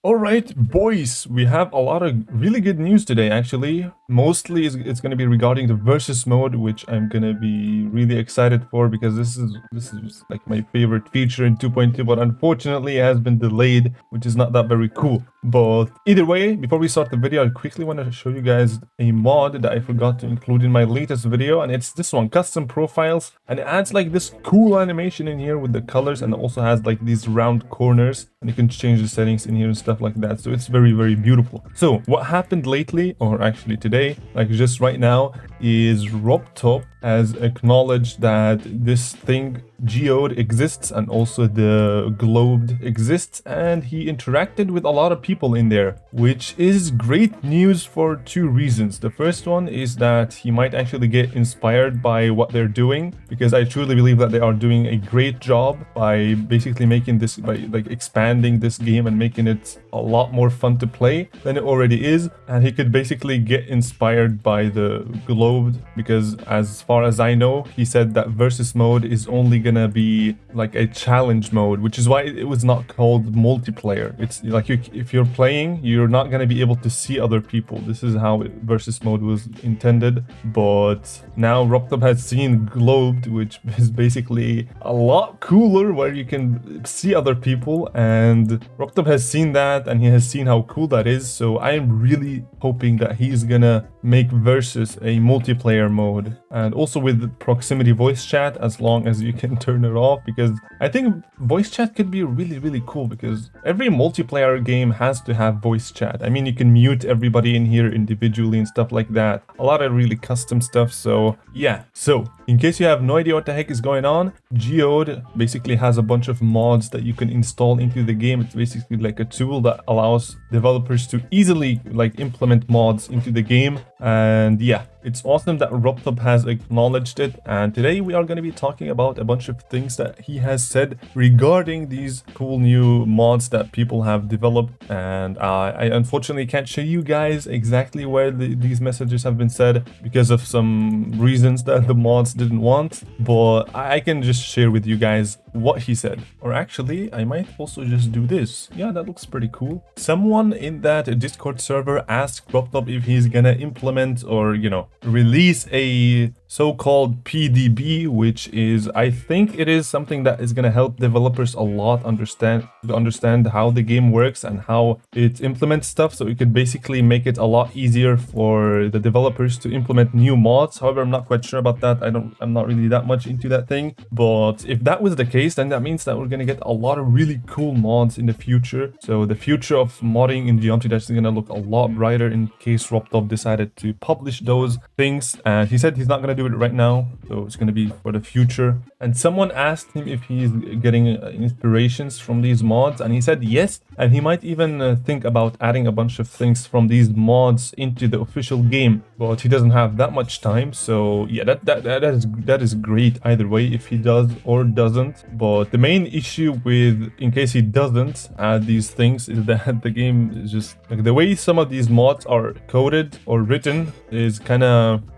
Alright, boys, we have a lot of really good news today, actually. Mostly it's going to be regarding the versus mode, which I'm going to be really excited for because this is like my favorite feature in 2.2, but unfortunately it has been delayed, which is not that very cool. But either way, before we start the video, I quickly want to show you guys a mod that I forgot to include in my latest video, and it's this one, custom profiles, and it adds like this cool animation in here with the colors, and it also has like these round corners, and you can change the settings in here and stuff like that. So it's very beautiful. So what happened lately, or actually today, like just right now, is RobTop has acknowledged that this thing Geode exists and also the Globe exists, and he interacted with a lot of people in there, which is great news for two reasons. The first one is that he might actually get inspired by what they're doing, because I truly believe that they are doing a great job by basically making this, by like expanding this game and making it a lot more fun to play than it already is. And he could basically get inspired by the Globe, because as far as I know, he said that versus mode is only gonna be like a challenge mode, which is why it was not called multiplayer. It's like if you're playing, you're not gonna be able to see other people. This is how versus mode was intended. But now RobTop has seen Globe, which is basically a lot cooler, where you can see other people, and RobTop has seen that and he has seen how cool that is. So I am really hoping that he's gonna make versus a multiplayer mode, and also with proximity voice chat, as long as you can turn it off, because I think voice chat could be really cool, because every multiplayer game has to have voice chat. I mean, you can mute everybody in here individually and stuff like that. A lot of really custom stuff. So yeah, so in case you have no idea what the heck is going on, Geode basically has a bunch of mods that you can install into the game. It's basically like a tool that allows developers to easily like implement mods into the game. And yeah, it's awesome that RobTop has acknowledged it, and today we are going to be talking about a bunch of things that he has said regarding these cool new mods that people have developed. And I unfortunately can't show you guys exactly where these messages have been said because of some reasons that the mods didn't want, but I can just share with you guys what he said. Or actually, I might also just do this. Yeah, that looks pretty cool. Someone in that Discord server asked RobTop if he's gonna implement or, you know, release a so-called PDB, which is, I think it is something that is going to help developers a lot understand how the game works and how it implements stuff. So it could basically make it a lot easier for the developers to implement new mods. However, I'm not quite sure about that. I'm not really that much into that thing. But if that was the case, then that means that we're going to get a lot of really cool mods in the future. So the future of modding in Geometry Dash is going to look a lot brighter in case RobTop decided to publish those things. And he said he's not going to do it right now, so it's going to be for the future. And someone asked him if he's getting inspirations from these mods, and he said yes, and he might even think about adding a bunch of things from these mods into the official game, but he doesn't have that much time. So yeah, that is great either way, if he does or doesn't. But the main issue with, in case he doesn't add these things, is that the game is just like the way some of these mods are coded or written is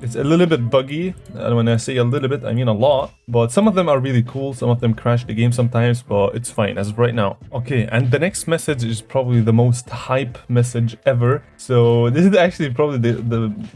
it's a little bit buggy. And when I say a little bit, I mean a lot. But some of them are really cool, some of them crash the game sometimes, but it's fine as of right now. Okay, and the next message is probably the most hype message ever. So this is actually probably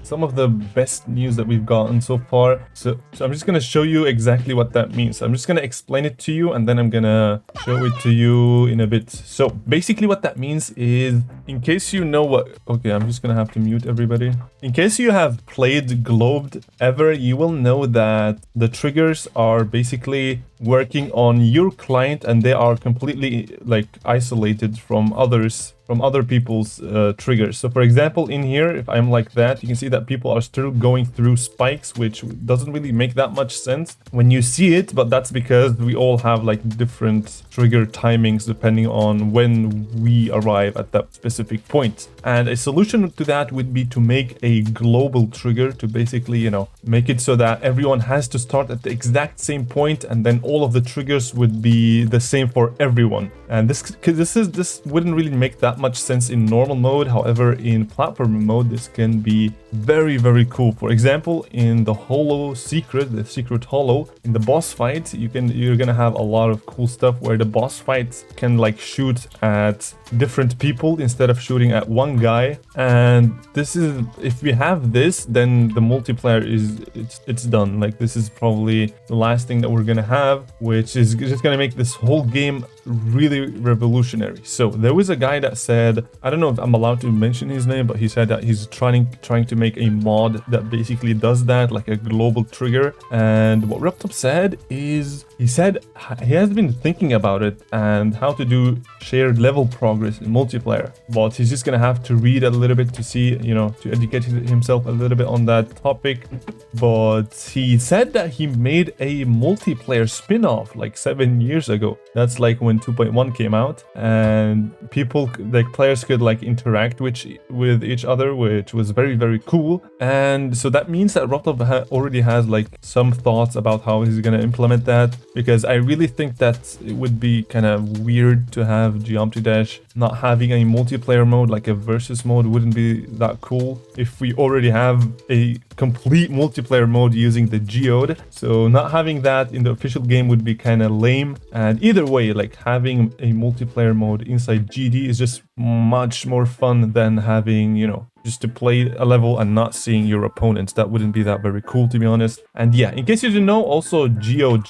some of the best news that we've gotten so far. So I'm just gonna show you exactly what that means. I'm just gonna explain it to you, and then I'm gonna show it to you in a bit. So basically what that means is, in case you know what... Okay, I'm just gonna have to mute everybody. In case you have played Globe ever, you will know that the triggers are basically working on your client, and they are completely like isolated from other people's triggers. So for example, in here, if I'm like that, you can see that people are still going through spikes, which doesn't really make that much sense when you see it, but that's because we all have like different trigger timings depending on when we arrive at that specific specific point. And a solution to that would be to make a global trigger to basically, you know, make it so that everyone has to start at the exact same point, and then all of the triggers would be the same for everyone. And this wouldn't really make that much sense in normal mode. However, in platform mode, this can be very cool. For example, in the Hollow secret, the secret Hollow, in the boss fight, you're gonna have a lot of cool stuff where the boss fights can like shoot at different people instead of shooting at one guy. And this is, if we have this, then the multiplayer it's done. Like, this is probably the last thing that we're gonna have, which is just gonna make this whole game really revolutionary. So there was a guy that said, I don't know if I'm allowed to mention his name, but he said that he's trying to make a mod that basically does that, like a global trigger. And what RobTop said is, he said he has been thinking about it and how to do shared level progress in multiplayer, but he's just gonna have to read a little bit to see, you know, to educate himself a little bit on that topic. But he said that he made a multiplayer spin-off like 7 years ago. That's like when 2.1 came out, and people, like players, could like interact with each other, which was very cool. And so that means that RobTop already has like some thoughts about how he's gonna implement that, because I really think that it would be kind of weird to have Geometry Dash not having a multiplayer mode, like a versus mode wouldn't be that cool if we already have a complete multiplayer mode using the Geode. So not having that in the official game would be kind of lame. And either way, like having a multiplayer mode inside GD is just much more fun than having, you know, just to play a level and not seeing your opponents. That wouldn't be that very cool, to be honest. And yeah, in case you didn't know, also Geode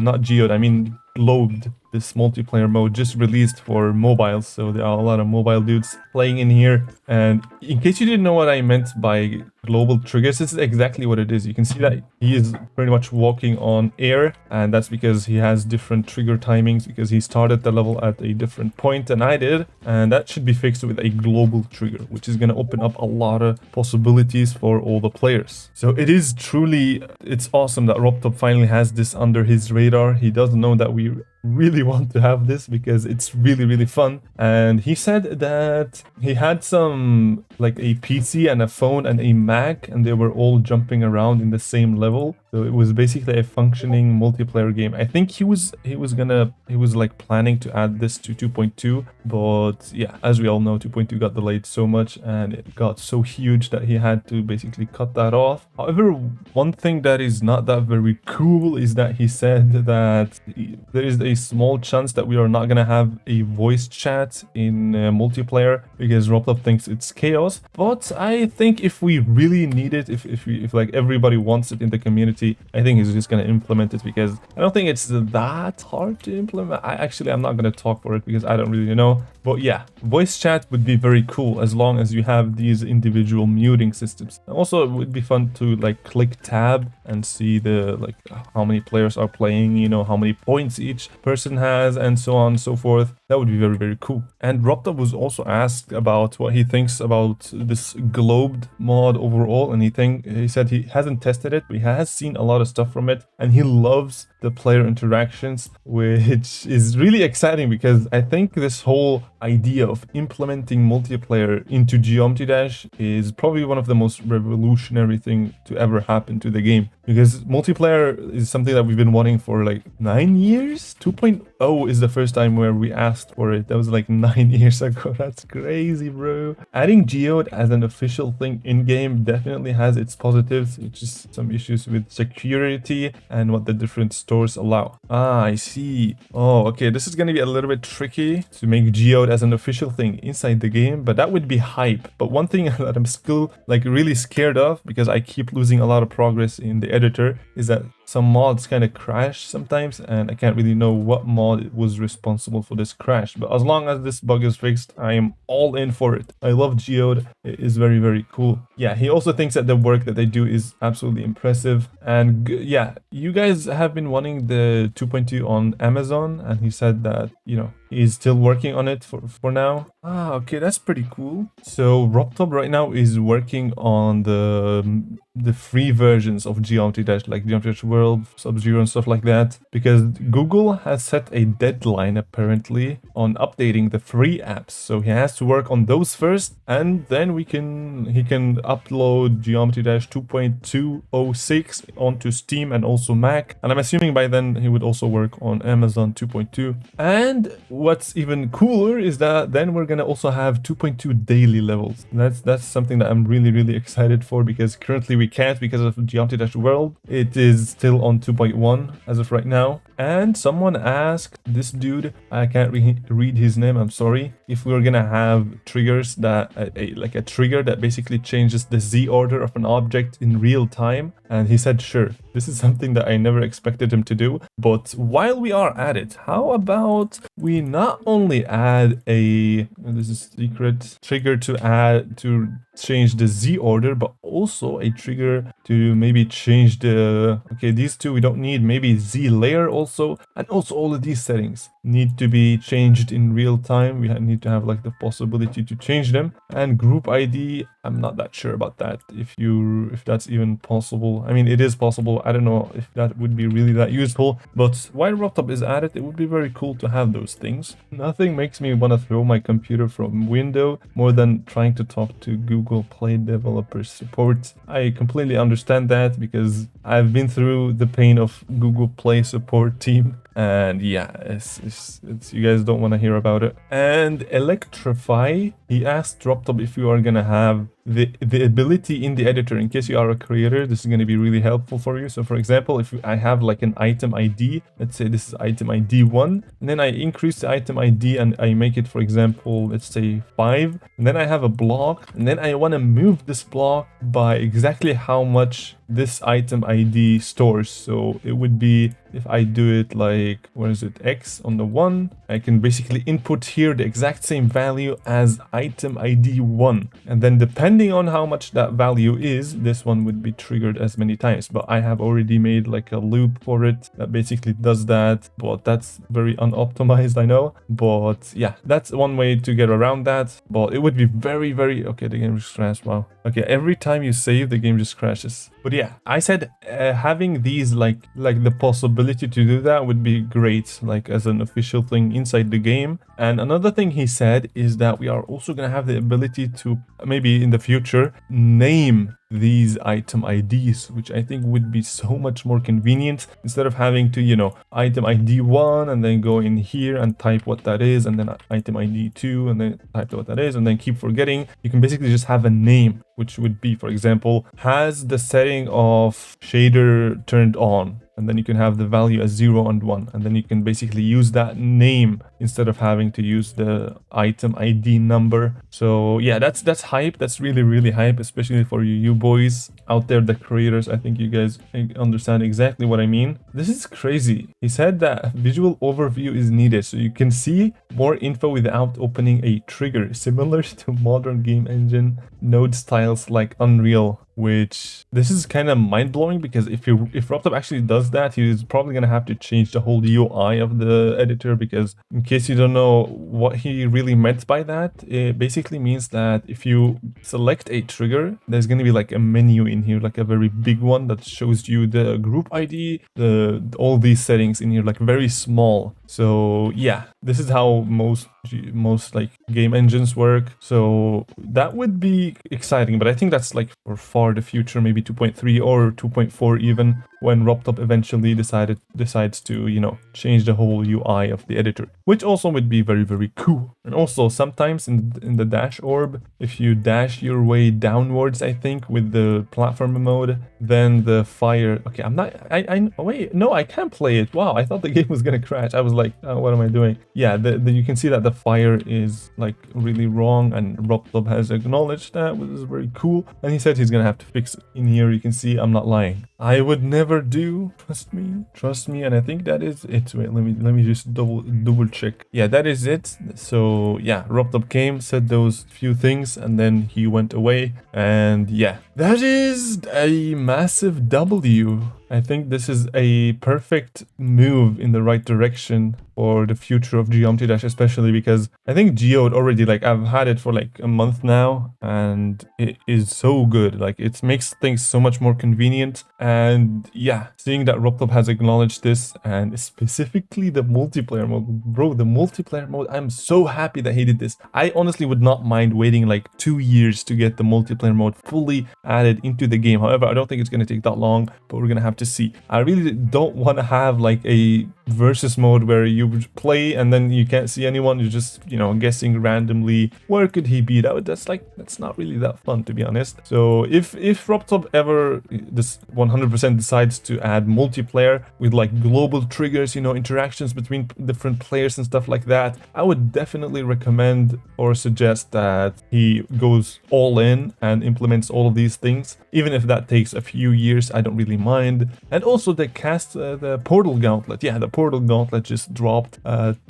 not Geode, I mean Geode, this multiplayer mode just released for mobiles, so there are a lot of mobile dudes playing in here. And in case you didn't know what I meant by global triggers, this is exactly what it is. You can see that he is pretty much walking on air, and that's because he has different trigger timings, because he started the level at a different point than I did, and that should be fixed with a global trigger, which is going to open up a lot of possibilities for all the players. So it is truly, it's awesome that RobTop finally has this under his radar. He doesn't know that we really want to have this because it's really fun. And he said that he had some, like a PC and a phone and a Mac, and they were all jumping around in the same level. So it was basically a functioning multiplayer game. I think he was like planning to add this to 2.2, but yeah, as we all know, 2.2 got delayed so much and it got so huge that he had to basically cut that off. However, one thing that is not that very cool is that he said that there is a small chance that we are not gonna have a voice chat in multiplayer because RobTop thinks it's chaos. But I think if we really need it, if like everybody wants it in the community, I think he's just gonna implement it, because I don't think it's that hard to implement. I'm not gonna talk for it because I don't really know. But yeah, voice chat would be very cool as long as you have these individual muting systems. And also, it would be fun to like click tab and see the like how many players are playing, you know, how many points each person has, and so on and so forth. That would be very cool. And RobTop was also asked about what he thinks about this globed mod overall, and he said he hasn't tested it, but he has seen a lot of stuff from it, and he loves the player interactions, which is really exciting because I think this whole idea of implementing multiplayer into Geometry Dash is probably one of the most revolutionary thing to ever happen to the game, because multiplayer is something that we've been wanting for like 9 years. 2.0 is the first time where we asked for it. That was like 9 years ago. That's crazy, bro. Adding Geode as an official thing in-game definitely has its positives, which is some issues with security and what the different stores allow. I see. Oh, okay, this is gonna be a little bit tricky to make Geode as an official thing inside the game, but that would be hype. But one thing that I'm still like really scared of, because I keep losing a lot of progress in the editor, is that some mods kind of crash sometimes, and I can't really know what mod was responsible for this crash. But as long as this bug is fixed, I am all in for it. I love Geode. It is very cool. Yeah, he also thinks that the work that they do is absolutely impressive. And yeah, you guys have been wanting the 2.2 on Amazon, and he said that, you know, He's still working on it for now. Ah, okay, that's pretty cool. So RobTop right now is working on the free versions of Geometry Dash, like Geometry Dash World, Sub-Zero and stuff like that, because Google has set a deadline apparently on updating the free apps. So he has to work on those first, and then he can upload Geometry Dash 2.206 onto Steam and also Mac. And I'm assuming by then he would also work on Amazon 2.2. And what's even cooler is that then we're gonna also have 2.2 daily levels. That's something that I'm really excited for, because currently we can't because of Geometry Dash World. It is still on 2.1 as of right now. And someone asked this dude, I can't read his name, I'm sorry, if we're gonna have triggers that like a trigger that basically changes the Z order of an object in real time. And he said sure. This is something that I never expected him to do. But while we are at it, how about we not only add this is secret, trigger to change the Z order, but also a trigger to maybe change the, okay, these two we don't need, maybe Z layer also, and also all of these settings need to be changed in real time. We need to have like the possibility to change them. And group ID, I'm not that sure about that, if that's even possible. I mean, it is possible. I don't know if that would be really that useful, but while RobTop is at it, it would be very cool to have those things. Nothing makes me want to throw my computer from window more than trying to talk to Google Play developer support. I completely understand that because I've been through the pain of Google Play support team. And yeah, it's you guys don't want to hear about it. And Electrify, he asked RobTop if you are gonna have the ability in the editor, in case you are a creator, this is going to be really helpful for you. So for example, if I have like an item ID, let's say this is item ID 1, and then I increase the item ID and I make it, for example, let's say 5, and then I have a block, and then I want to move this block by exactly how much this item ID stores. So it would be, if I do it like, what is it, X on the 1, I can basically input here the exact same value as item ID 1, and then depending on how much that value is, this one would be triggered as many times. But I have already made like a loop for it that basically does that, but that's very unoptimized, I know. But yeah, that's one way to get around that. But it would be very okay, the game just crashed. Wow. Okay, every time you save, the game just crashes. But yeah, I said having these like the possibility to do that would be great, like as an official thing inside the game. And another thing he said is that we are also gonna have the ability to maybe in the future name these item IDs, which I think would be so much more convenient, instead of having to, you know, item ID 1 and then go in here and type what that is, and then item ID 2 and then type what that is, and then keep forgetting. You can basically just have a name, which would be, for example, has the setting of shader turned on, and then you can have the value as 0 and 1, and then you can basically use that name instead of having to use the item ID number. So yeah, that's hype. That's really hype, especially for you boys out there, the creators. I think you guys understand exactly what I mean. This is crazy. He said that visual overview is needed, so you can see more info without opening a trigger, similar to modern game engine node styles like Unreal. Which, this is kind of mind-blowing, because if RobTop actually does that, he's probably gonna have to change the whole UI of the editor, because in case you don't know what he really meant by that, it basically means that if you select a trigger, there's gonna be like a menu in here, like a very big one that shows you the group ID, all these settings in here, like very small. So yeah, this is how most like game engines work. So that would be exciting, but I think that's like for far the future, maybe 2.3 or 2.4 even, when RobTop eventually decides to, you know, change the whole UI of the editor, which also would be very cool. And also sometimes in the dash orb, if you dash your way downwards, I think with the platform mode, then the fire, okay, wait, no, I can't play it. Wow, I thought the game was gonna crash. I was like, oh, what am I doing? Yeah, you can see that the fire is like really wrong, and RobTop has acknowledged that, which is very cool. And he said he's gonna have to fix it. In here you can see, I'm not lying, I would never do. Trust me, and I think that is it. Wait, let me just double check. Yeah, that is it. So yeah, RobTop came, said those few things, and then he went away. And yeah, that is a massive W. I think this is a perfect move in the right direction for the future of Geometry Dash, especially because I think Geode already, like, I've had it for like a month now, and it is so good. Like, it makes things so much more convenient. And yeah, seeing that RobTop has acknowledged this, and specifically the multiplayer mode, bro, the multiplayer mode, I'm so happy that he did this. I honestly would not mind waiting like 2 years to get the multiplayer mode fully added into the game. However, I don't think it's going to take that long, but we're going to have to see. I really don't want to have like a versus mode where you play and then you can't see anyone. You're just, you know, guessing randomly where could he be. That's not really that fun, to be honest. So if RobTop ever this 100% decides to add multiplayer with like global triggers, you know, interactions between different players and stuff like that, I would definitely recommend or suggest that he goes all in and implements all of these things. Even if that takes a few years, I don't really mind. And also the the Portal Gauntlet. Yeah, the Portal Gauntlet just dropped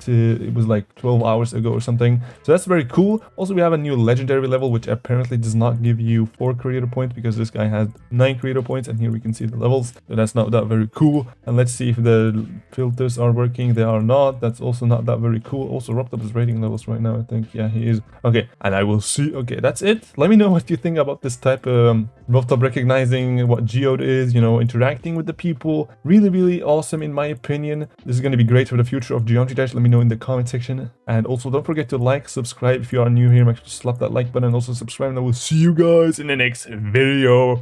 it was like 12 hours ago or something. So that's very cool. Also, we have a new legendary level, which apparently does not give you 4 creator points because this guy has 9 creator points, and here we can see the levels. So that's not that very cool. And let's see if the filters are working. They are not. That's also not that very cool. Also, RobTop is rating levels right now, I think. Yeah, he is. Okay, and I will see. Okay, that's it. Let me know what you think about this type of RobTop recognizing what Geode is, you know, interacting with the people. Really, really awesome in my opinion. This is going to be great for the future of Geometry Dash. Let me know in the comment section. And also don't forget to like, subscribe if you are new here. Make sure to slap that like button and also subscribe, and I will see you guys in the next video.